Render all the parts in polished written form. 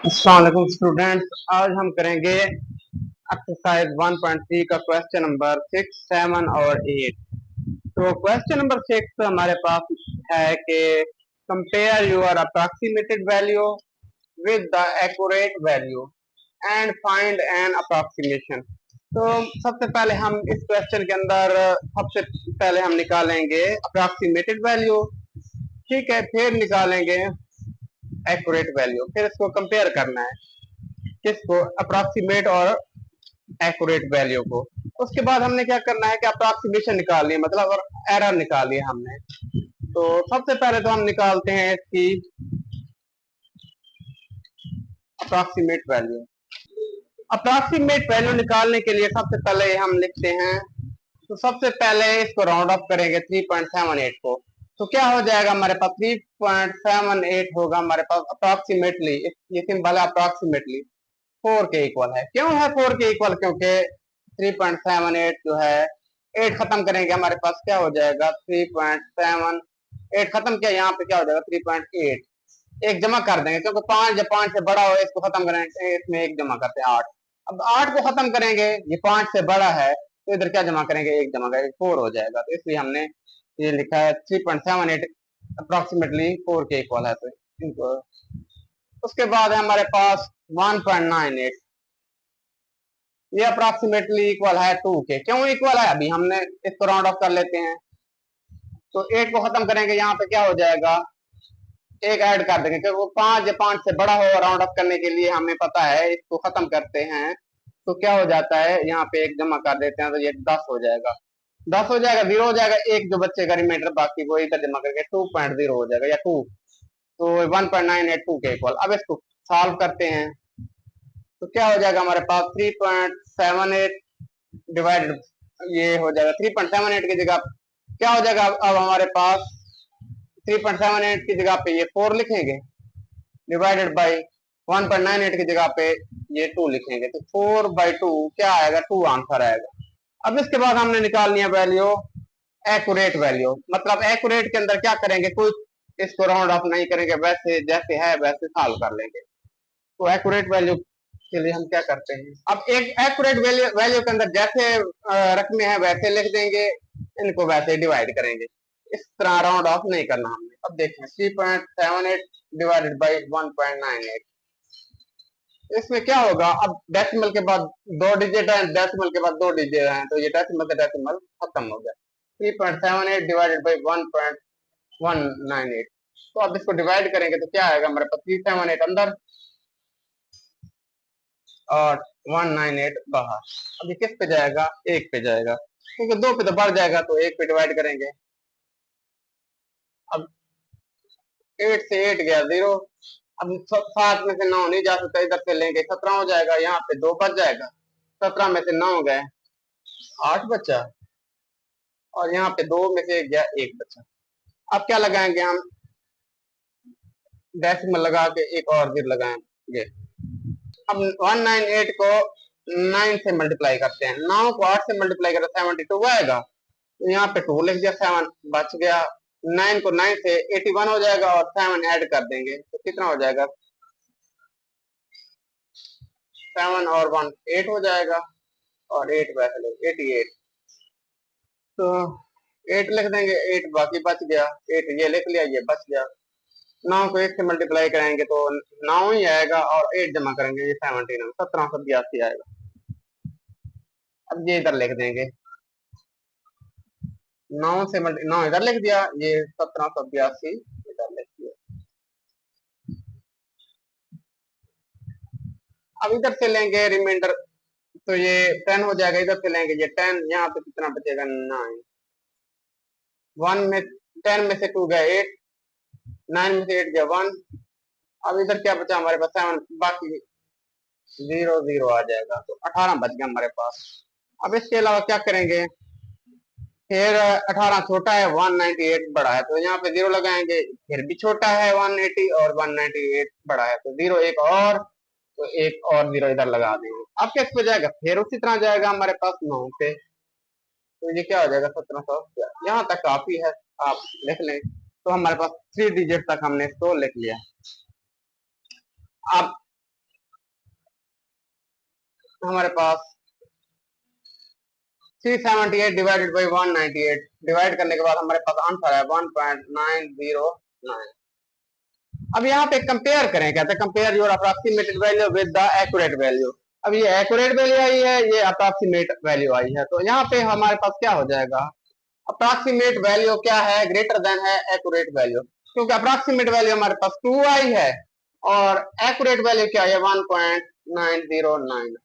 अस्सलाम वालेकुम स्टूडेंट्स। आज हम करेंगे एक्सरसाइज 1.3 का क्वेश्चन नंबर 6, 7 और 8। तो क्वेश्चन नंबर 6 हमारे पास है कि compare your approximated value with the accurate value and find an approximation. तो सबसे पहले हम इस क्वेश्चन के अंदर सबसे पहले हम निकालेंगे अप्रॉक्सीमेटेड वैल्यू, ठीक है, फिर निकालेंगे एक्यूरेट वैल्यू, फिर इसको कंपेयर करना है किसको, अप्रॉक्सीमेट और एक्यूरेट वैल्यू को। उसके बाद हमने क्या करना है कि अप्रॉक्सीमेशन निकालनी है, मतलब और एरर निकाली है हमने। तो सबसे पहले तो हम निकालते हैं इसकी अप्रॉक्सीमेट वैल्यू। अप्रॉक्सीमेट वैल्यू निकालने के लिए सबसे पहले हम लिखते हैं, तो सबसे पहले इसको राउंड ऑफ करेंगे 3.78 को। तो क्या हो जाएगा हमारे पास, 3.78 होगा हमारे पास अप्रॉक्सीमेटली। ये सिंबल है अप्रॉक्सीमेटली 4 के इक्वल है। क्यों है 4 के इक्वल? क्योंकि 3.78 जो है 8 खत्म करेंगे हमारे पास क्या हो जाएगा 3.7, 8 खत्म किया, यहाँ पे क्या हो जाएगा 3.8। एक जमा कर देंगे क्योंकि 5 जब 5 से बड़ा हो इसको खत्म करेंगे, इसमें एक जमा करते हैं 8। अब 8 को खत्म करेंगे, ये 5 से बड़ा है तो इधर क्या जमा करेंगे, एक जमा करेंगे, 4 हो जाएगा। तो इसलिए हमने ये लिखा है 3.78 अप्रोक्सीमेटली 4 के इक्वल है। तो इनको उसके बाद है हमारे पास 1.98, ये अप्रोक्सीमेटली इक्वल है 2 के। क्यों इक्वल है, अभी हमने इसको राउंड ऑफ कर लेते हैं। तो 8 को खत्म करेंगे, यहाँ पे क्या हो जाएगा, एक ऐड कर देंगे क्योंकि वो 5 या 5 से बड़ा हो, राउंड ऑफ करने के लिए हमें पता है, इसको खत्म करते हैं तो क्या हो जाता है, यहाँ पे एक जमा कर देते हैं तो ये 10 हो जाएगा। 10 हो जाएगा, 0 हो जाएगा, एक जो बचेगा रिमाइंडर बाकी वो इधर जमा करके 2.0 हो जाएगा या 2। तो 1.982 के इक्वल। अब इसको सॉल्व करते हैं तो क्या हो जाएगा हमारे पास 3.78 डिवाइडेड, ये हो जाएगा 3.78 की जगह क्या हो जाएगा, अब हमारे पास 3.78 की जगह पे ये 4 लिखेंगे, डिवाइडेड बाई 1.98 की जगह पे ये 2 लिखेंगे, तो 4/2 क्या आएगा, 2 आंसर आएगा। अब इसके बाद हमने निकालनी है वैल्यू एक्यूरेट वैल्यू। मतलब एक्यूरेट के अंदर क्या करेंगे, कोई इसको राउंड ऑफ नहीं करेंगे, वैसे जैसे है वैसे सॉल्व कर लेंगे। तो एक्यूरेट वैल्यू के लिए हम क्या करते हैं, अब एक एक्यूरेट वैल्यू वैल्यू के अंदर जैसे रकमें हैं वैसे लिख देंगे, इनको वैसे डिवाइड करेंगे, इस तरह राउंड ऑफ नहीं करना हमने। अब देखें 3.78 डिवाइडेड बाई 1.98, इसमें क्या होगा, अब डेसिमल के बाद 2 डिजिट है, डेसिमल के बाद 2 डिजिट है, तो ये डेसिमल से डेसिमल खत्म हो गया। 3.78 डिवाइडेड बाई 1.198, तो अब इसको डिवाइड करेंगे तो क्या आएगा हमारे पास, 378 अंदर और 198 बाहर। अब ये किस पे जाएगा, एक पे जाएगा, क्योंकि 2 पे तो बढ़ जाएगा तो एक पे डिवाइड करेंगे। अब 8 से 8 गया 0, अब 7 में से 9 नहीं जा सकता, इधर से लेंगे 17 हो जाएगा, यहाँ पे 2 बच जाएगा, 17 में से 9 गए 8 बचा, और यहाँ पे 2 में से 1 गया 1 बचा। अब क्या लगाएंगे हम, डेसिमल लगा के एक और 0 लगाएंगे। अब 198 को 9 से मल्टीप्लाई करते हैं, 9 को 8 से मल्टीप्लाई करते 72 आएगा, तो यहाँ पे 2 लिख दिया, 7 बच गया। 9 को 9 से 81 हो जाएगा और 7 ऐड कर देंगे तो कितना हो जाएगा, 7 और 1 8 हो जाएगा, और 8 वैसे 88, तो 8 लिख देंगे, 8 बाकी बच गया, 8 ये लिख लिया, ये बच गया। 9 को 1 से मल्टीप्लाई करेंगे तो 9 ही आएगा, और 8 जमा करेंगे ये 79, 1782 आएगा। अब ये इधर लिख देंगे, 9 से 9 इधर लिख दिया, ये 1782 इधर लिख दिया। अब इधर से लेंगे रिमाइंडर, तो ये 10 हो जाएगा, इधर से लेंगे ये 10, यहाँ पे कितना बचेगा 9, 1 में 10 में से 2 गया 8, 9 में से 8 गया 1, अब इधर क्या बचा हमारे पास 7, बाकी 0 0 आ जाएगा, तो 18 बच गया हमारे पास। अब इसके अलावा क्या करेंगे, फिर 18 छोटा है 198 बड़ा है, तो यहाँ पे 0 लगाएंगे, फिर भी छोटा है 180 और 198 बड़ा है, तो 0 एक और, तो एक और 0 इधर लगा देंगे। अब किस पे जाएगा, फिर उसी तरह जाएगा हमारे पास 9 पे, तो ये क्या हो जाएगा 1700, यहाँ तक काफी है, आप लिख लें। तो हमारे पास 3 डिजिट तक हमने इसको लिख लिया। अब हमारे पास 378 डिवाइडेड बाई 198, डिवाइड करने के बाद हमारे पास आंसर है 1.909। अब यहाँ पे कंपेयर करें, कहते हैं compare your approximated value with the accurate value. अब ये एक्यूरेट वैल्यू आई है, ये अप्रॉक्सीमेट वैल्यू आई है, तो यहाँ पे हमारे पास क्या हो जाएगा, अप्रॉक्सीमेट वैल्यू क्या है, ग्रेटर देन है एक्यूरेट वैल्यू, क्योंकि अप्रॉक्सीमेट वैल्यू हमारे पास 2 आई है और एक्यूरेट वैल्यू क्या है 1.909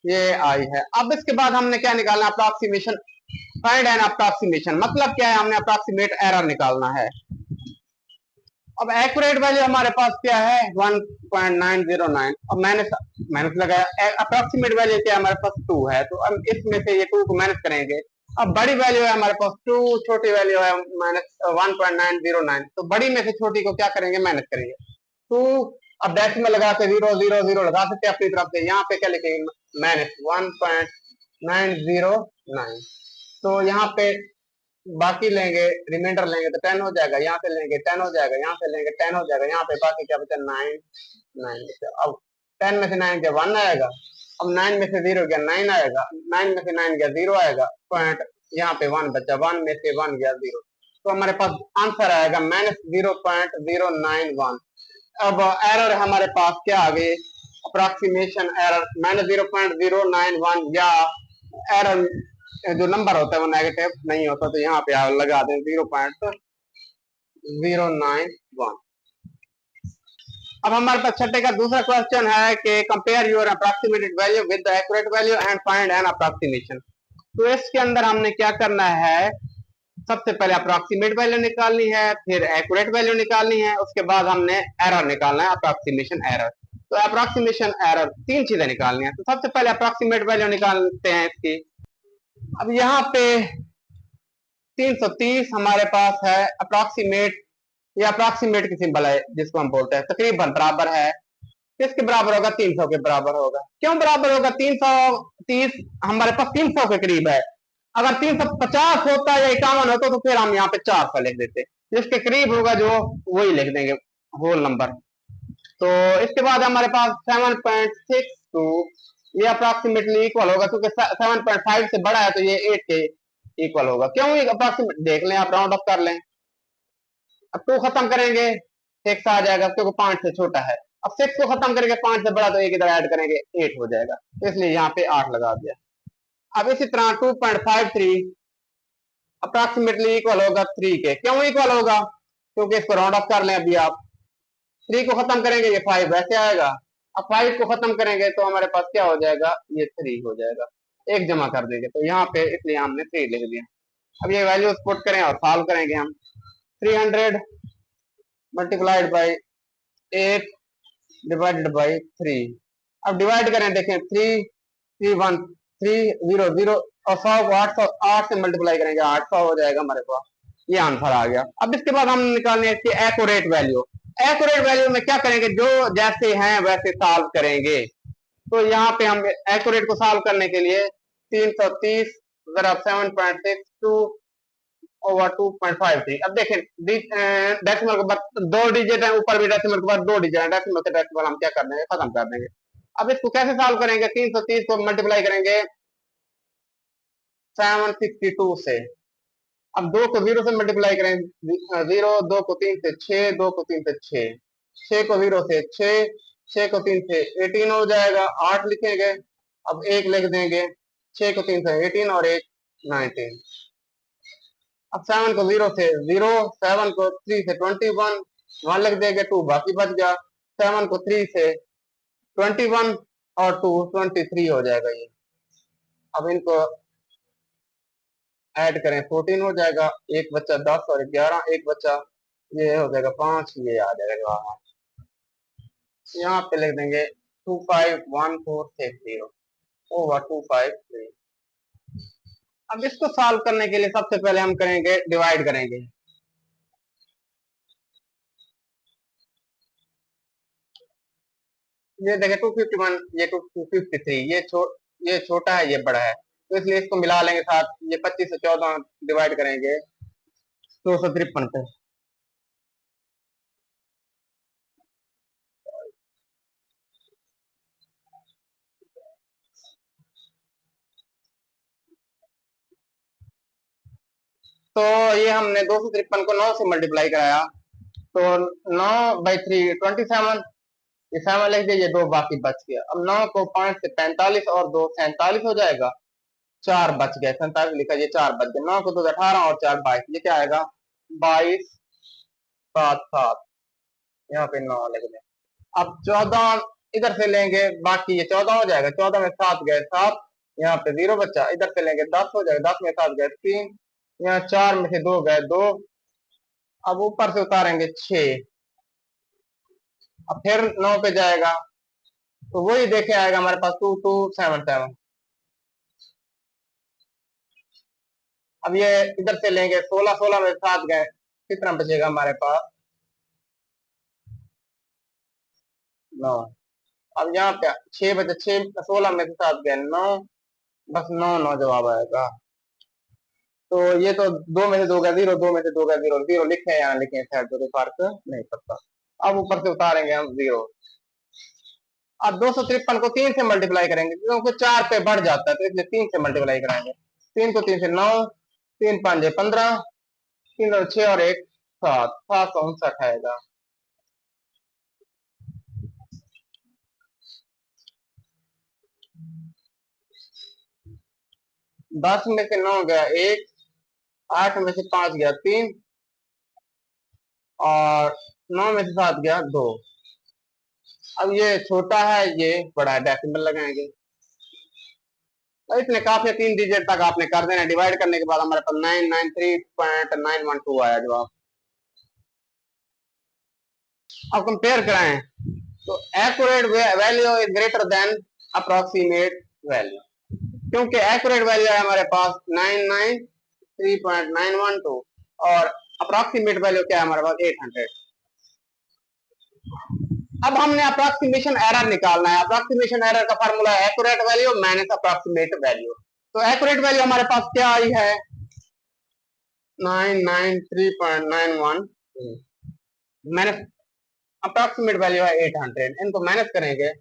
ये आई है। अब इसके बाद हमने क्या निकालना, अप्रॉक्सीमेशन, फाइंड एन अप्रॉक्सीमेशन, मतलब क्या है, हमने अप्रॉक्सीमेट एरर निकालना है। अब एक्यूरेट वैल्यू हमारे पास क्या है 1.909, अब मैंने लगाया, अप्रोक्सीमेट वैल्यू क्या है हमारे पास 2 है, तो हम इसमें से ये 2 को माइनस करेंगे। अब बड़ी वैल्यू है हमारे पास 2, छोटी वैल्यू है -1.909, तो बड़ी में से छोटी को क्या करेंगे, माइनस करेंगे 2। अब डेसिमल लगा के 000 लगा सकते हैं अपनी तरफ से, यहाँ पे क्या लिखेंगे -1.909, तो यहाँ पे बाकी लेंगे, रिमाइंडर लेंगे तो 10 हो जाएगा, यहाँ से लेंगे 10 हो जाएगा, यहाँ से लेंगे 10 हो जाएगा, यहाँ पे बाकी क्या बचा 9 9। अब 10 में से 9 गया 1 आएगा, अब 9 में से 0 गया 9 आएगा, 9 में से 9 गया 0 आएगा, पॉइंट यहाँ पे 1 बचा, 1 में से 1 गया 0, तो हमारे पास आंसर आएगा -0.091। अब एरर हमारे पास क्या आ गई, अप्रोक्सीमेशन एरर -0.091, या एरर जो नंबर होता है वो नेगेटिव नहीं होता, तो यहाँ पे आप लगा दें 0.091। अब हमारे पास छठे का दूसरा क्वेश्चन है कि compare your approximated value with the accurate value and find an approximation. तो इसके अंदर हमने क्या करना है, सबसे पहले अप्रोक्सीमेट वैल्यू निकालनी है, फिर एक्यूरेट वैल्यू निकालनी है, उसके बाद हमने एरर निकालना है, अप्रोक्सीमेशन एरर। तो अप्रोक्सीमेशन एरर 3 चीजें निकालनी है, तो सबसे पहले अप्रोक्सीमेट वैल्यू निकालते हैं इसकी। अब यहाँ पे 330 हमारे पास है अप्रोक्सीमेट, या अप्रोक्सीमेट की सिंबल है जिसको हम बोलते हैं, तकरीबन बराबर है, किसके बराबर होगा 300 के बराबर होगा। क्यों बराबर होगा, 330 हमारे पास 300 के करीब है, अगर 350 होता या 51 होता तो फिर हम यहाँ पे 400 लिख देते, जिसके करीब होगा जो वही लिख देंगे होल नंबर। तो इसके बाद हमारे पास 7.62, ये अप्रोक्सीमेटली इक्वल होगा, क्योंकि 7.5 से बड़ा है तो ये 8 के इक्वल होगा। क्यों, ये अप्रोक्सीमेट देख लें, आप राउंड ऑफ कर लें, अब 2 खत्म करेंगे 6 आ जाएगा, क्योंकि 5 से छोटा है। अब 6 को खत्म करेंगे 5 से बड़ा, तो एक इधर ऐड करेंगे 8 हो जाएगा, तो इसलिए यहाँ पे 8 लगा दिया। अब इसी तरह 2.53 अप्रोक्सीमेटली इक्वल होगा 3 के। क्यों इक्वल होगा, क्योंकि इसको राउंड ऑफ कर लें अभी आप, 3 को खत्म करेंगे ये 5 वैसे आएगा, अब 5 को खत्म करेंगे तो हमारे पास क्या हो जाएगा, ये 3 हो जाएगा, एक जमा कर देंगे, तो यहाँ पे इसलिए हमने 3 लिख दिया। अब ये वैल्यूज पुट करें और सॉल्व करेंगे हम, 300 मल्टीप्लाइड बाई 8 डिवाइडेड बाई 3। अब डिवाइड करें, देखें 3 3 1 3 0 0, और 100 को 8 से मल्टीप्लाई करेंगे 800 हो जाएगा हमारे पास, ये आंसर आ गया। अब इसके बाद हम निकालने इसकी एक्यूरेट वैल्यू। एक्यूरेट वैल्यू में क्या करेंगे, जो जैसे हैं वैसे सॉल्व करेंगे। तो यहाँ पे हम एक्यूरेट को सॉल्व करने के लिए 330 जरा 7.62 ओवर 2.53। अब देखें डेसिमल के बाद 2 डिजिट है, ऊपर भी डेसिमल के बाद 2 डिजिट है, डेसिमल से डेसिमल हम क्या कर देंगे, खत्म कर देंगे। अब इसको कैसे सॉल्व करेंगे, 330 को मल्टीप्लाई करेंगे 762 से, अब 2 को 0 से मल्टीप्लाई करें 0, 2 को 3 से 6, 2 को 3 से 6, 6 को 0 से 6, 6 को 3 से 18 हो जाएगा, 8 लिखेंगे, अब 1 लिख देंगे, 6 को 3 से 18 और 1 19। अब 7 को 0 से 0, 7 को 3 से 21, 1 लिख देंगे, 2 बाकी बच गया, 7 को 3 से 21 और 2 23 हो जाएगा ये। अब इनको ऐड करें 14 हो जाएगा, एक बच्चा 10 और 11, एक बच्चा ये हो जाएगा 5, ये आ जाएगा जवाब। यहाँ पे लिख देंगे 251460 ओवर 253। अब इसको सॉल्व करने के लिए सबसे पहले हम करेंगे डिवाइड करेंगे, ये देखें 251, ये 253, ये छोटा है ये बड़ा है, तो इसलिए इसको मिला लेंगे साथ, ये 25 से 14 डिवाइड करेंगे 253 पे, तो ये हमने 253 को 9 से मल्टीप्लाई कराया, तो 9/3 27, ये 7 लिख दीजिए, 2 बाकी बच गया। अब 9 को 5 से 45 और 2 47 हो जाएगा, 4 बच गए, 47 लिखा, ये 4 बच गए। 9 को 2 18 और 4 22, ये क्या आएगा 22 7 7, यहाँ पे 9 लिख दें। अब 14 इधर से लेंगे, बाकी ये 14 हो जाएगा, 14 में 7 गए 7, यहाँ पे 0 बचा, इधर से लेंगे 10 हो जाएगा, 10 में 7 गए 3, यहाँ 4 में से 2 गए 2, अब ऊपर से उतारेंगे 6, अब फिर 9 पे जाएगा, तो वही देखे आएगा हमारे पास 2277। अब ये इधर से लेंगे 16, 16 में 7 गए, कितना बचेगा हमारे पास 9। अब यहाँ पे 6 बचे, 6 16 में से 7 गए 9, बस 9 9 जवाब आएगा। तो ये तो 2 में से 2 गया 0, 2 में से 2 गया 0, 0 लिखे यहाँ लिखे, खैर तो फर्क नहीं पड़ता। अब ऊपर से उतारेंगे हम 0। अब 253 को 3 से मल्टीप्लाई करेंगे, क्योंकि 4 पे बढ़ जाता है, तो इसलिए 3 से मल्टीप्लाई कराएंगे। 3 को 3 से 9, 3 5 15, 3 और 6 और 1 7, 759 आएगा। दस में से 9 गया 1, 8 में से 5 गया 3, और 9 में से 7 गया 2। अब ये छोटा है, ये बड़ा है, डेसिमल लगाएंगे, तो इसने काफी 3 डिजिट तक आपने कर देना। डिवाइड करने के बाद हमारे पास 993.912 आया जवाब। अब कंपेयर कराएं, तो accurate value is greater than approximate value, क्योंकि एक्यूरेट वैल्यू है हमारे पास 993.912 और अप्रोक्सीमेट वैल्यू क्या है हमारे पास 800। अब हमने अप्रोक्सीमेशन एरर निकालना है। अप्रोक्सीमेशन एरर का फार्मूला है accurate value minus approximate value. तो एक्यूरेट वैल्यू हमारे पास क्या आई है 993.91 माइनस अप्रोक्सीमेट वैल्यू है 800, इनको माइनस करेंगे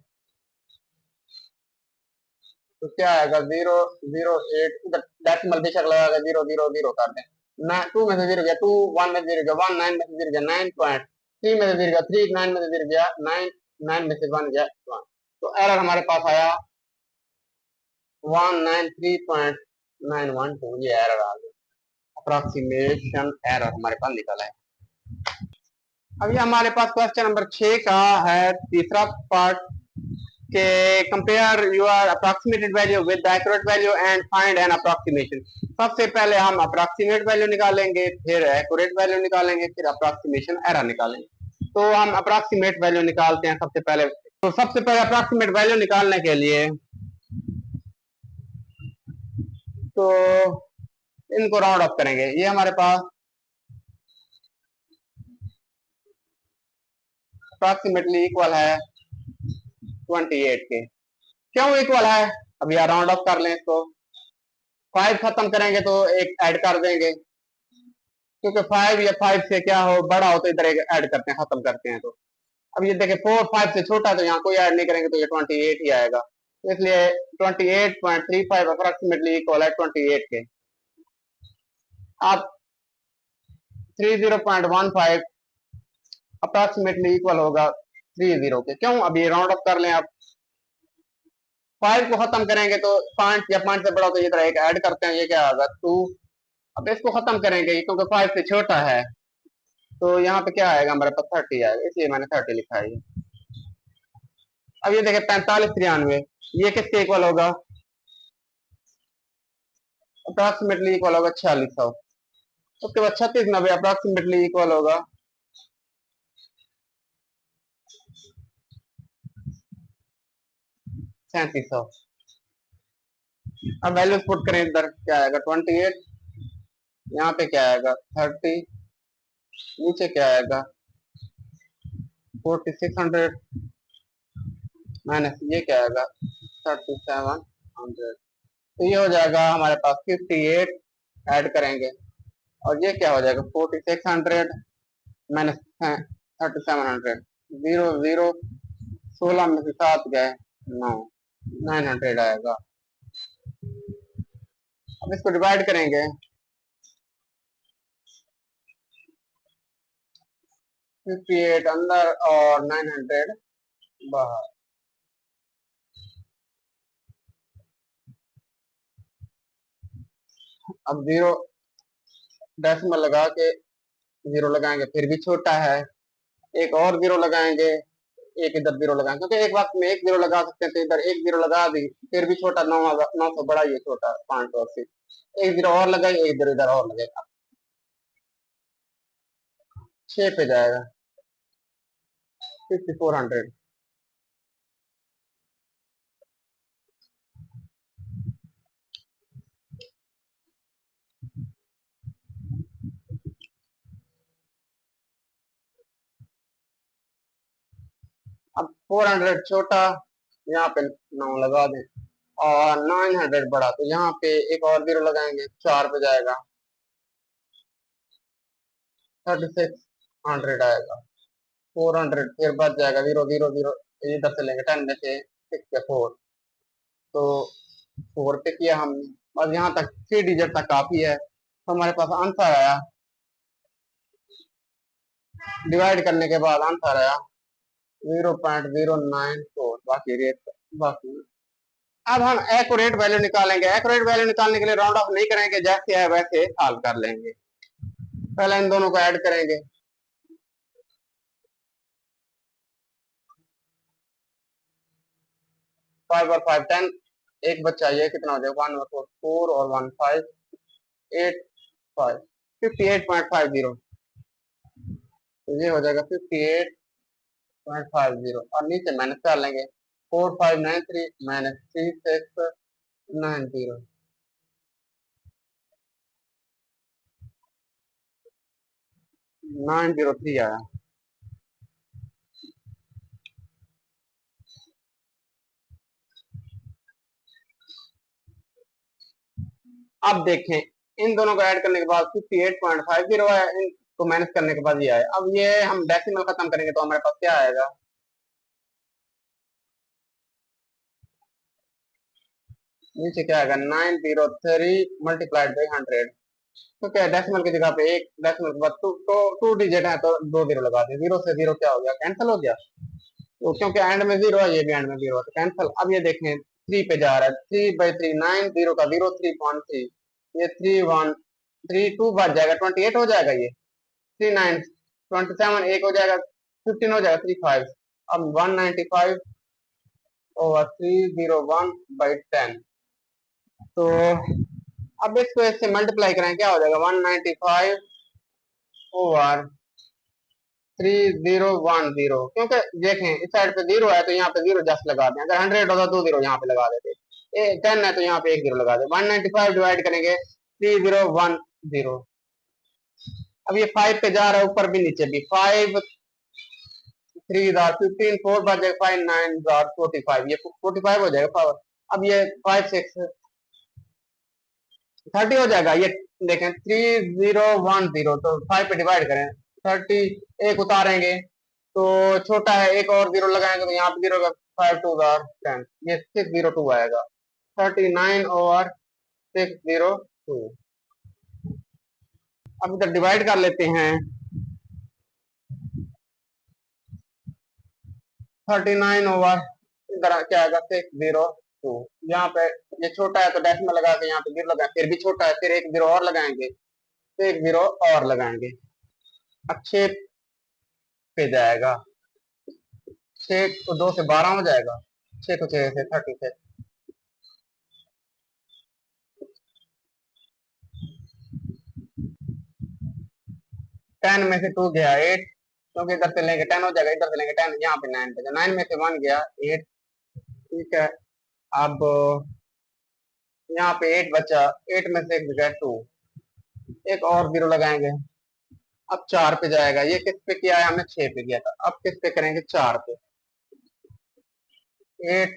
तो क्या आएगा 008, डेसिमल बेशक लगाएगा 000 कर दें ना, 2 में से 0 गया 2, 1 में से 0 गया 1, 9 में से 0 गया 9 पॉइंट, 3 में से 0 गया 3, 9 में से 0 गया 9, 9 में से 1 गया 1। तो एरर हमारे पास आया 193.912, ये एरर आ गया, अप्रोक्सीमेशन एरर हमारे पास निकला है। अब ये हमारे पास क्वेश्चन नंबर 6 का है तीसरा पार्ट के compare your approximated value with the accurate value and find an approximation. सबसे पहले हम अप्रोक्सीमेट वैल्यू निकालेंगे, फिर एक्यूरेट वैल्यू निकालेंगे, फिर अप्रोक्सीमेशन एरर निकालेंगे। तो हम अप्रोक्सीमेट वैल्यू निकालते हैं सबसे पहले। तो सबसे पहले अप्रोक्सीमेट वैल्यू निकालने के लिए तो इनको राउंड ऑफ करेंगे। ये हमारे पास अप्रोक्सीमेटली इक्वल है 28 के। क्यों इक्वल है, अब यार राउंड ऑफ कर लें तो 5 खत्म करेंगे तो एक ऐड कर देंगे, क्योंकि 5 या 5 से क्या हो बड़ा हो तो इधर एक ऐड करते हैं, खत्म करते हैं। तो अब ये देखें 4 5 से छोटा, तो यहाँ कोई ऐड नहीं करेंगे तो ये 28 ही आएगा, तो इसलिए 28.35 अप्रोक्सीमेटली इक्वल है 28 के। अब 30.15 अप्रोक्सीमेटली इक्वल होगा 30 के। क्यों, अब ये राउंड ऑफ कर लें। आप 5 को खत्म करेंगे तो 5 या 5 से बड़ा, तो इधर एक ऐड करते हैं, ये क्या होगा 2। अब इसको खत्म करेंगे क्योंकि 5 से छोटा है, तो यहाँ पे क्या आएगा हमारे पास 30 आएगा, इसलिए मैंने 30 लिखा है। अब ये देखें 45 93, ये किसके इक्वल होगा, अप्रोक्सीमेटली इक्वल होगा 4600। उसके बाद 36 90 अप्रोक्सीमेटली इक्वल होगा 3700। अब वैल्यूज पुट करें, इधर क्या आएगा 28, यहाँ पे क्या आएगा 30, नीचे क्या आएगा 4600 माइनस ये क्या आएगा 3700, तो ये हो जाएगा हमारे पास 58 ऐड करेंगे, और ये क्या हो जाएगा 4600 माइनस 3700, 0 0, 16 में से 7 गए 9, 900 आएगा। अब इसको डिवाइड करेंगे 58 अंदर और 900 बाहर। अब जीरो डेसिमल लगा के जीरो लगाएंगे फिर भी छोटा है, एक और जीरो लगाएंगे, एक इधर जीरो लगाएंगे, क्योंकि एक वक्त में एक जीरो लगा सकते हैं, तो इधर एक जीरो लगा दी फिर भी छोटा, 900 बड़ा, ये छोटा 580, एक जीरो और लगाएंगे, एक जीरो इधर और लगेगा, 6 पे जाएगा 5400। अब 400 छोटा, यहाँ पे 9 लगा दें, और 900 बड़ा, तो यहाँ पे एक और जीरो लगाएंगे, 4 पे जाएगा, 3600 आएगा, 400 फिर बच जाएगा, जीरो जीरो जीरो, इधर से लेंगे 10 में से 6 पे 4, तो 4 पे किया हमने, बस यहाँ तक 3 डिजिट तक काफी है, तो हमारे पास आंसर आया, डिवाइड करने के बाद आंसर आया 0.094, बाकी रेट बाकी। अब हम एक्यूरेट वैल्यू निकालेंगे, एक्यूरेट वैल्यू निकालने के लिए राउंड ऑफ नहीं करेंगे, जैसे है वैसे सॉल्व कर लेंगे। पहले इन दोनों को ऐड करेंगे, 5 और 5 10, एक बच्चा, ये कितना हो जाएगा, 1 और 4 4 और 1 5 8 5 58.50, तो ये हो जाएगा 58.50, और नीचे माइनस कर लेंगे, 4593 माइनस 3690, 903 आया। अब देखें, इन दोनों को ऐड करने के बाद 58.50 है, इनको माइनस करने के बाद ये आया। अब ये हम डेसिमल खत्म करेंगे तो हमारे पास क्या आएगा, नीचे क्या आएगा, 903 मल्टीप्लाइड बाई 100, तो क्या डेसिमल की जगह पे एक, डेसिमल के बाद टू डिजिट है तो दो जीरो लगा दे, जीरो से जीरो क्या हो गया, कैंसिल हो गया, तो क्योंकि एंड में जीरो है, ये भी एंड में जीरो है, तो कैंसिल। अब ये देखें 3 पे जा रहा है, 3/3 9, जीरो का जीरो, 3.3, ये 3 1 3 2 बच जाएगा, 28 हो जाएगा, ये 3 9 27, एक हो जाएगा, 15 हो जाएगा, 3 5, अब 195 ओवर 301/10, तो अब इसको इससे मल्टीप्लाई करें, क्या हो जाएगा, 195 ओवर 3010, क्योंकि देखें इस साइड पे जीरो है तो यहाँ पे जीरो जस्ट लगा दें, अगर 100 होता तो जीरो यहाँ पे लगा देते, 10 है तो यहाँ पे एक जीरो लगा दे, 195 डिवाइड करेंगे 3010, अब ये 5 पे जा रहा है, ऊपर भी नीचे भी, 5 3 15 4 बच जाएगा, 5 9 45, ये 45 हो जाएगा पावर, अब ये 5 6 30 हो जाएगा, ये देखें 3010, तो 5 पे डिवाइड करें, 30, एक उतारेंगे तो छोटा है, एक और जीरो लगाएंगे तो यहाँ पे जीरो का 5 2 10, ये 602 आएगा, 39/602। अब इधर डिवाइड कर लेते हैं, 39 इधर क्या आएगा, 602, यहाँ पे ये छोटा है तो डेसिमल लगा के यहाँ पे जीरो लगाए, फिर भी छोटा है, फिर एक जीरो और लगाएंगे, तो एक जीरो और लगाएंगे, अब 6 पे जाएगा, 6 को 2 से 12 हो जाएगा, 6 को 6 से 36, 10 में से 2 गया 8, क्योंकि इधर से लेंगे 10 हो जाएगा, इधर से लेंगे 10, यहाँ पे 9 पे, 9 में से 1 गया 8, ठीक है। अब यहाँ पे 8 बचा, 8 में से एक गया 2, एक और जीरो लगाएंगे, अब 4 पे जाएगा, ये किस पे किया है हमने, 6 पे किया था, अब किस पे करेंगे, 4 पे, 8,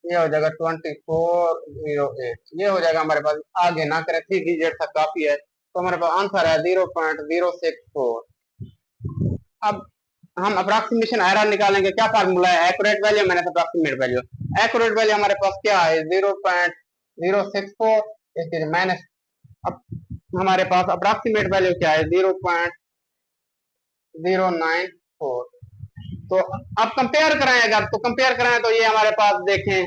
ये हो जाएगा 2408, ये हो जाएगा हमारे पास, आगे ना करें, 3 डिजिट तक काफी है, तो हमारे पास आंसर है 0.064। अब हम अप्रोक्सीमेशन एरर निकालेंगे, क्या फार्मूला है, accurate value minus approximate value, accurate value हमारे पास क्या है 0.064, इसके माइनस, अब हमारे पास अप्रोक्सीमेट वैल्यू क्या है 094। तो अब कंपेयर कराएं, अगर तो कंपेयर कराएं तो ये हमारे पास देखें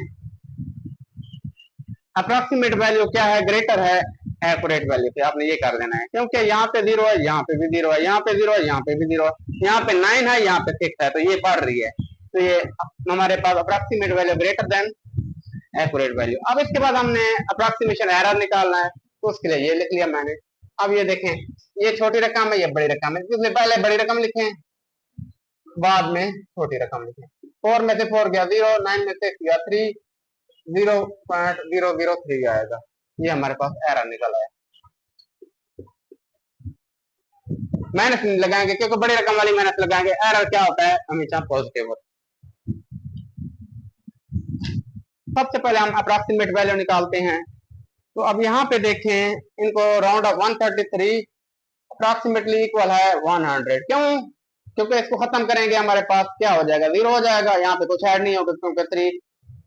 अप्रोक्सीमेट वैल्यू क्या है, ग्रेटर है एक्यूरेट वैल्यू से। आपने ये कर देना है, क्योंकि यहाँ पे जीरो है, यहाँ पे भी जीरो है, यहाँ पे जीरो है, यहाँ पे भी जीरो है, यहाँ पे 9 है, यहाँ पे 6 है, तो ये बढ़ रही है। तो ये हमारे पास approximate value greater than accurate value. अब इसके बाद हमने अप्रोक्सीमेशन एरर निकालना है, तो उसके लिए ये लिख लिया मैंने। अब ये देखें, ये छोटी रकम है, ये बड़ी रकम है, इसलिए पहले बड़ी रकम लिखें, बाद में छोटी रकम लिखें। 4 में से 4 गया 0, 9 में से 6 गया 3, 0.003 आएगा। ये हमारे पास एरर निकल आया। माइनस नहीं लगाएंगे, क्योंकि बड़ी रकम वाली माइनस लगाएंगे, एरर क्या होता है, हमेशा पॉजिटिव होता है। सबसे पहले हम अप्रोक्सीमेट वैल्यू निकालते हैं। तो अब यहाँ पे देखें, इनको राउंड ऑफ 133 अप्रोक्सीमेटली इक्वल है 100। क्यों? क्योंकि इसको खत्म करेंगे, हमारे पास क्या हो जाएगा, 0 हो जाएगा। यहाँ पे कुछ ऐड नहीं होगा, क्योंकि 3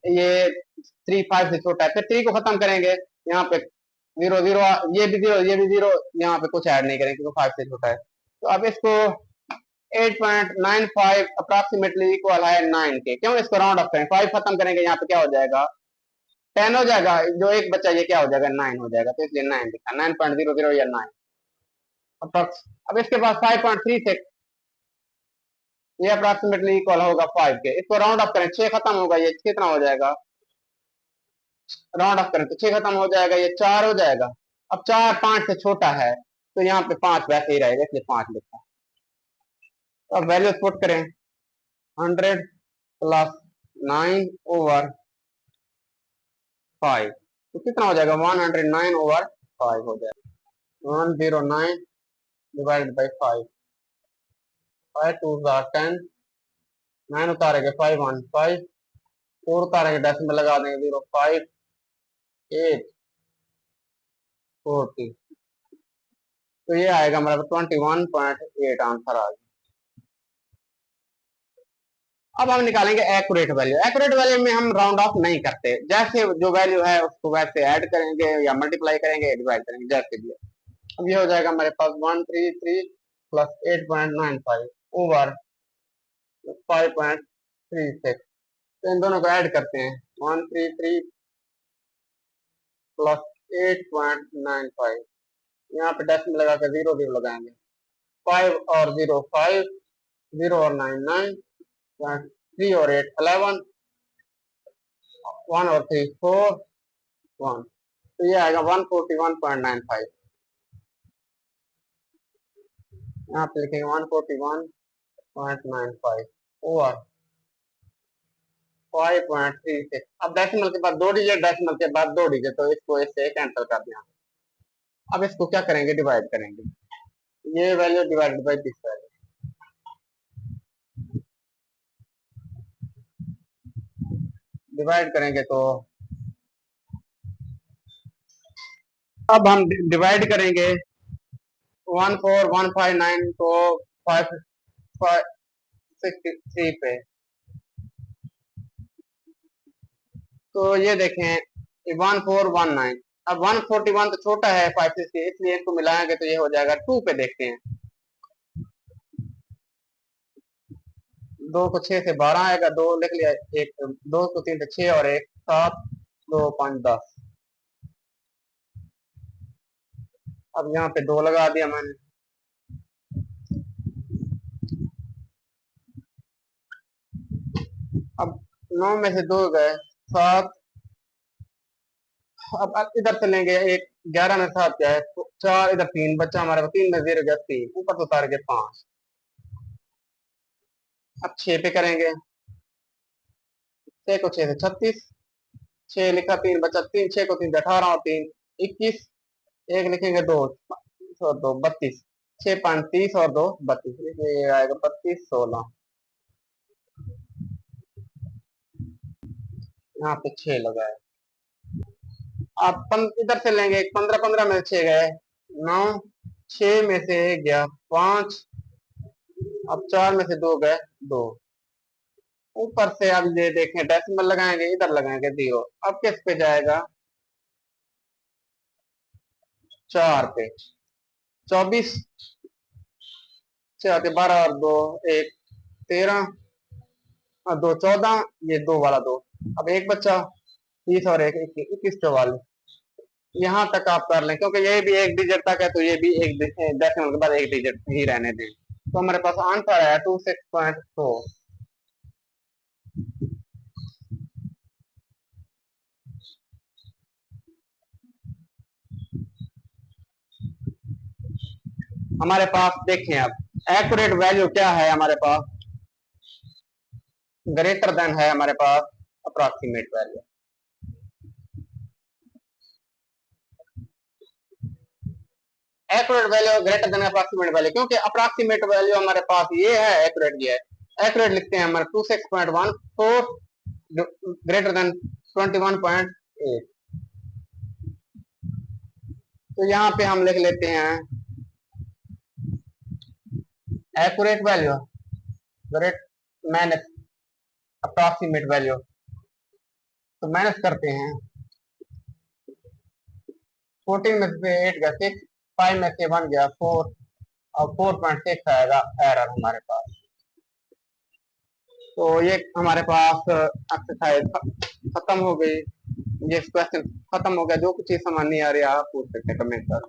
ये 3 5 से छोटा है। फिर 3 को खत्म करेंगे, यहाँ पे 0 0, ये भी 0, ये भी 0, यहाँ पे कुछ ऐड नहीं करेंगे क्योंकि 5 से छोटा है। तो अब इसको 8.95 अप्रोक्सीमेटली इक्वल है 9 के। क्यों? इसको राउंड ऑफ करें, 5 खत्म करेंगे, यहाँ पे क्या हो जाएगा, 10 हो जाएगा, जो एक बच्चा ये क्या हो जाएगा, 9 हो जाएगा। तो इसलिए 9 लिखा, 9.00 या 9 अप्रोक्स। अब इसके पास 5.36, ये अप्रोक्सीमेटली इक्वल होगा 5 के। इसको राउंड ऑफ करें, 6 खत्म होगा, ये कितना हो जाएगा, राउंड ऑफ करें तो 6 खत्म हो जाएगा, ये 4 हो जाएगा। अब 4 5 से छोटा है, तो यहाँ पे 5 वैसे ही रहेगा, इसलिए 5 लिखा। तो अब वैल्यू पुट करें, 100 प्लस 9/5, तो कितना हो जाएगा, 109/5 हो जाएगा। 109 डिवाइडेड बाई 5, 5 2 10, 9 उतारेंगे 5 1 5, 4 उतारेंगे डेसिमल लगा देंगे 0 5 8 40। तो ये आएगा हमारा 21.8 आंसर आ गया। अब हम निकालेंगे एक्यूरेट वैल्यू। एक्यूरेट वैल्यू में हम राउंड ऑफ नहीं करते, जैसे जो वैल्यू है उसको वैसे ऐड करेंगे या मल्टीप्लाई करेंगे, डिवाइड करेंगे, जैसे भी। अब ये हो जाएगा हमारे पास 133 प्लस 8.95 ओवर 5.36। तो इन दोनों को ऐड करते हैं, 133 प्लस 8.95, यहाँ पे डेसिमल लगा कर 0 0 लगाएंगे, 5 और 0 5, 0 और 9 9, 3 और 8 11, 1 और 3 4 1। तो ये आएगा 141.95। यहाँ पे लिखेंगे 141.95 ओवर 5.36। अब डेसिमल के बाद 2 डिजिट, डेसिमल के बाद 2 डिजिट, तो इसको इससे कैंसिल कर दिया। अब इसको क्या करेंगे, डिवाइड करेंगे, ये value divided by this value. Divide करेंगे तो अब हम डिवाइड करेंगे 14159 को 563 पे। तो ये देखें 1419। अब 141 तो छोटा है 560, इसलिए इसको मिलाएंगे तो ये हो जाएगा 2 पे। देखते हैं, 2 को 6 से 12 आएगा, 2 लिख लिया, एक 2 को 3 से 6 और 1 7, 2 5 10। अब यहाँ पे 2 लगा दिया मैंने। अब 9 में से 2 गए 7। अब इधर से लेंगे, एक 11 में 7 क्या है 4, इधर 3 बच्चा हमारे 3 में 0 गया 3, ऊपर तो उतार के 5। अब 6 पे करेंगे, 6 को 6 से 36, 6 लिखा 3 बचा 3, 6 को 3 से 18 और 3 21, एक लिखेंगे 2 और 2 32, 6 5 30 और 2 32, ये आएगा 32 16। यहाँ पे 6 लगाए। आप इधर से लेंगे, 15 15 में 6 गए 9, 6 में से 1 गया 5, अब 4 में से 2 गए 2। ऊपर से अब ये देखें डेसिमल लगाएंगे, इधर लगाएंगे 0। अब किस पे जाएगा, 4 पे 24 छह आते 12 और 2 1 13 और 2 14, ये 2 वाला 2। अब एक बच्चा 30 और 1 21 44। यहाँ तक आप कर लें क्योंकि ये भी एक डिजिट तक है तो ये भी एक डेसिमल के बाद एक डिजिट ही रहने दें। तो हमारे पास आंसर है 26.4। हमारे पास देखें अब एक्यूरेट वैल्यू क्या है हमारे पास, ग्रेटर देन है हमारे पास approximate value. Accurate value greater than approximate value, क्योंकि अप्रॉक्सीमेट वैल्यू हमारे पास ये है, एक्यूरेट ये है। एक्यूरेट लिखते हैं हमारे 26.14 ग्रेटर देन 21.8। तो यहाँ पे हम लिख लेते हैं accurate value great minus approximate value. तो माइनस करते हैं 14 में से 8 गया 6, 5 में से 1 गया 4 और 4.6 आएगा एरर हमारे पास। तो ये हमारे पास एक्सरसाइज खत्म हो गई, ये क्वेश्चन खत्म हो गया। जो कुछ चीज समझ नहीं आ रही आप पूछ सकते कमेंट कर।